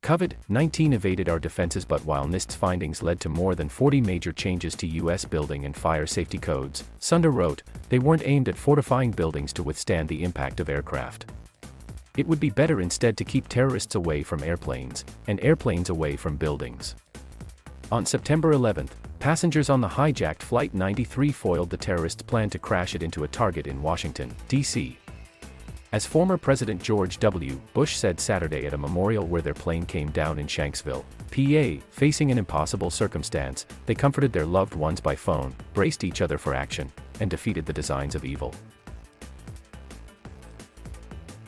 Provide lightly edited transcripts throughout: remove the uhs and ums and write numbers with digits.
COVID-19 evaded our defenses, but while NIST's findings led to more than 40 major changes to U.S. building and fire safety codes, Sunder wrote, they weren't aimed at fortifying buildings to withstand the impact of aircraft. It would be better instead to keep terrorists away from airplanes, and airplanes away from buildings. On September 11, passengers on the hijacked Flight 93 foiled the terrorists' plan to crash it into a target in Washington, D.C. As former President George W. Bush said Saturday at a memorial where their plane came down in Shanksville, PA, facing an impossible circumstance, they comforted their loved ones by phone, braced each other for action, and defeated the designs of evil.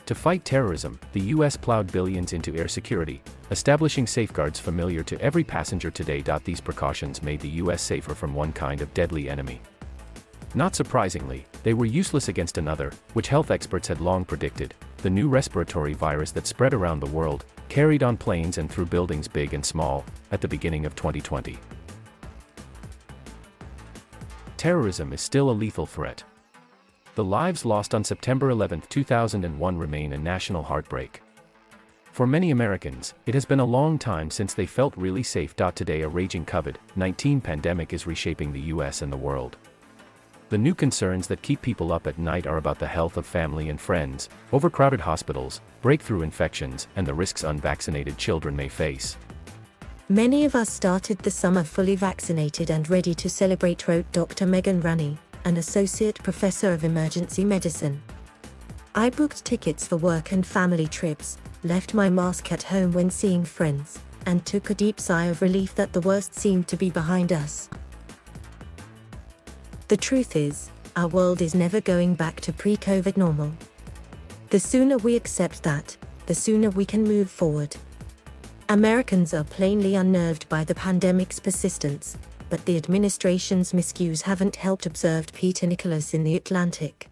To fight terrorism, the U.S. plowed billions into air security, establishing safeguards familiar to every passenger today. These precautions made the U.S. safer from one kind of deadly enemy. Not surprisingly, they were useless against another, which health experts had long predicted, the new respiratory virus that spread around the world, carried on planes and through buildings big and small, at the beginning of 2020. Terrorism is still a lethal threat. The lives lost on September 11, 2001 remain a national heartbreak. For many Americans, it has been a long time since they felt really safe. Today a raging COVID-19 pandemic is reshaping the US and the world. The new concerns that keep people up at night are about the health of family and friends, overcrowded hospitals, breakthrough infections, and the risks unvaccinated children may face. Many of us started the summer fully vaccinated and ready to celebrate, wrote Dr. Megan Ranney, an associate professor of emergency medicine. I booked tickets for work and family trips, left my mask at home when seeing friends, and took a deep sigh of relief that the worst seemed to be behind us. The truth is, our world is never going back to pre-COVID normal. The sooner we accept that, the sooner we can move forward. Americans are plainly unnerved by the pandemic's persistence, but the administration's miscues haven't helped, observed Peter Nicholas in The Atlantic.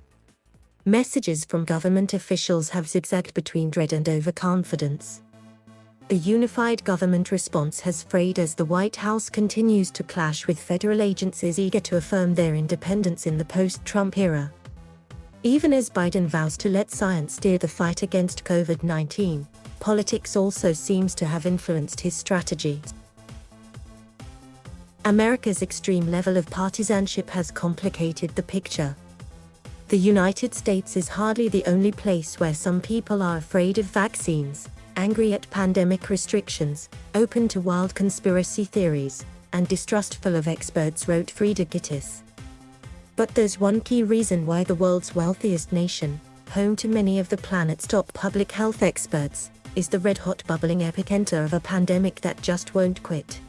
Messages from government officials have zigzagged between dread and overconfidence. The unified government response has frayed as the White House continues to clash with federal agencies eager to affirm their independence in the post-Trump era. Even as Biden vows to let science steer the fight against COVID-19, politics also seems to have influenced his strategy. America's extreme level of partisanship has complicated the picture. The United States is hardly the only place where some people are afraid of vaccines, angry at pandemic restrictions, open to wild conspiracy theories, and distrustful of experts, wrote Frieda Gittis. But there's one key reason why the world's wealthiest nation, home to many of the planet's top public health experts, is the red-hot bubbling epicenter of a pandemic that just won't quit.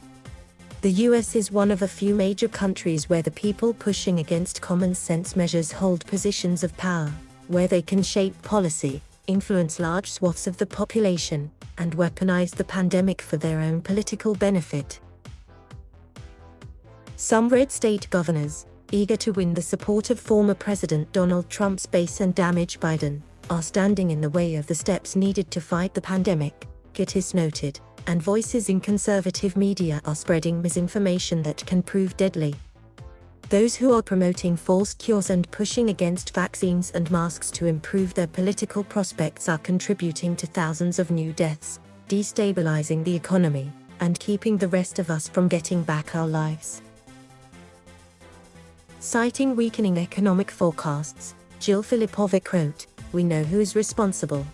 The US is one of a few major countries where the people pushing against common sense measures hold positions of power, where they can shape policy, influence large swaths of the population, and weaponize the pandemic for their own political benefit. Some red state governors, eager to win the support of former President Donald Trump's base and damage Biden, are standing in the way of the steps needed to fight the pandemic, Gittis noted, and voices in conservative media are spreading misinformation that can prove deadly. Those who are promoting false cures and pushing against vaccines and masks to improve their political prospects are contributing to thousands of new deaths, destabilizing the economy, and keeping the rest of us from getting back our lives. Citing weakening economic forecasts, Jill Filipovic wrote, "We know who is responsible.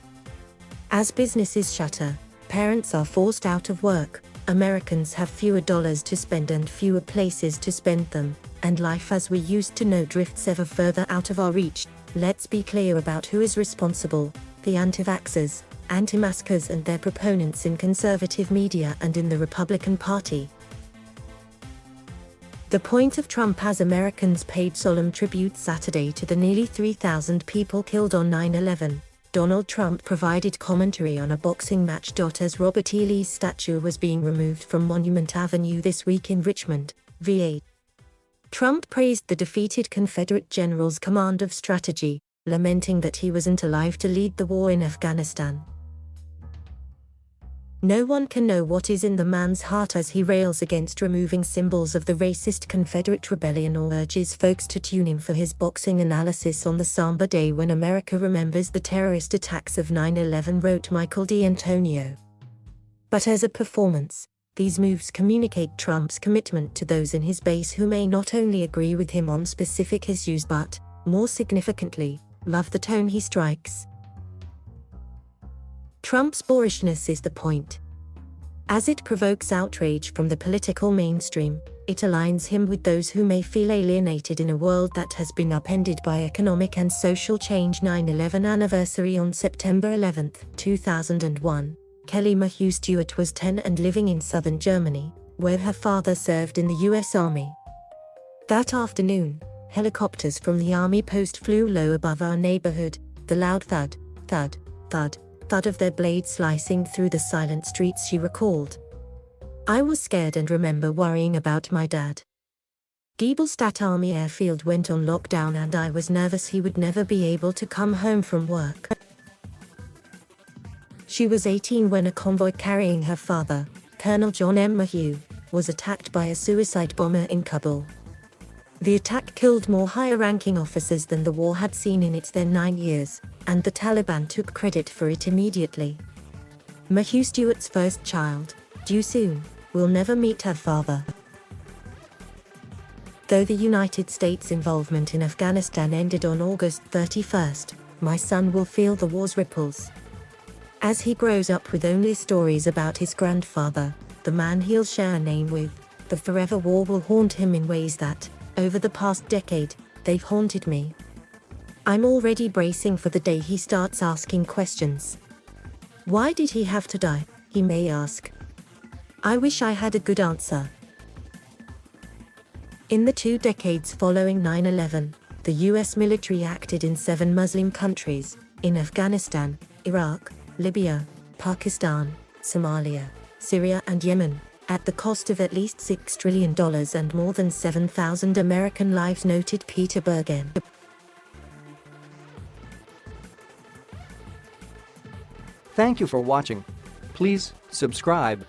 As businesses shutter, parents are forced out of work, Americans have fewer dollars to spend and fewer places to spend them, and life as we used to know drifts ever further out of our reach. Let's be clear about who is responsible: the anti-vaxxers, anti-maskers and their proponents in conservative media and in the Republican Party." The point of Trump as Americans paid solemn tribute Saturday to the nearly 3,000 people killed on 9/11. Donald Trump provided commentary on a boxing match. As Robert E. Lee's statue was being removed from Monument Avenue this week in Richmond, VA. Trump praised the defeated Confederate general's command of strategy, lamenting that he wasn't alive to lead the war in Afghanistan. No one can know what is in the man's heart as he rails against removing symbols of the racist Confederate rebellion or urges folks to tune in for his boxing analysis on the somber day when America remembers the terrorist attacks of 9/11, wrote Michael D'Antonio. But as a performance, these moves communicate Trump's commitment to those in his base who may not only agree with him on specific issues but, more significantly, love the tone he strikes. Trump's boorishness is the point. As it provokes outrage from the political mainstream, it aligns him with those who may feel alienated in a world that has been upended by economic and social change. 9/11 anniversary on September 11, 2001. Kelly Mahue Stewart was 10 and living in southern Germany, where her father served in the US Army. That afternoon, helicopters from the Army post flew low above our neighborhood, the loud thud, thud, thud, thud of their blades slicing through the silent streets, she recalled. I was scared and remember worrying about my dad. Giebelstadt Army Airfield went on lockdown and I was nervous he would never be able to come home from work. She was 18 when a convoy carrying her father, Colonel John M. Mahue, was attacked by a suicide bomber in Kabul. The attack killed more higher-ranking officers than the war had seen in its then 9 years, and the Taliban took credit for it immediately. Mahue Stewart's first child, due soon, will never meet her father. Though the United States' involvement in Afghanistan ended on August 31st, my son will feel the war's ripples. As he grows up with only stories about his grandfather, the man he'll share a name with, the forever war will haunt him in ways that, over the past decade, they've haunted me. I'm already bracing for the day he starts asking questions. Why did he have to die, he may ask. I wish I had a good answer. In the 2 decades following 9/11, the US military acted in 7 Muslim countries, in Afghanistan, Iraq, Libya, Pakistan, Somalia, Syria and Yemen, at the cost of at least $6 trillion and more than 7,000 American lives, noted Peter Bergen. Thank you for watching. Please subscribe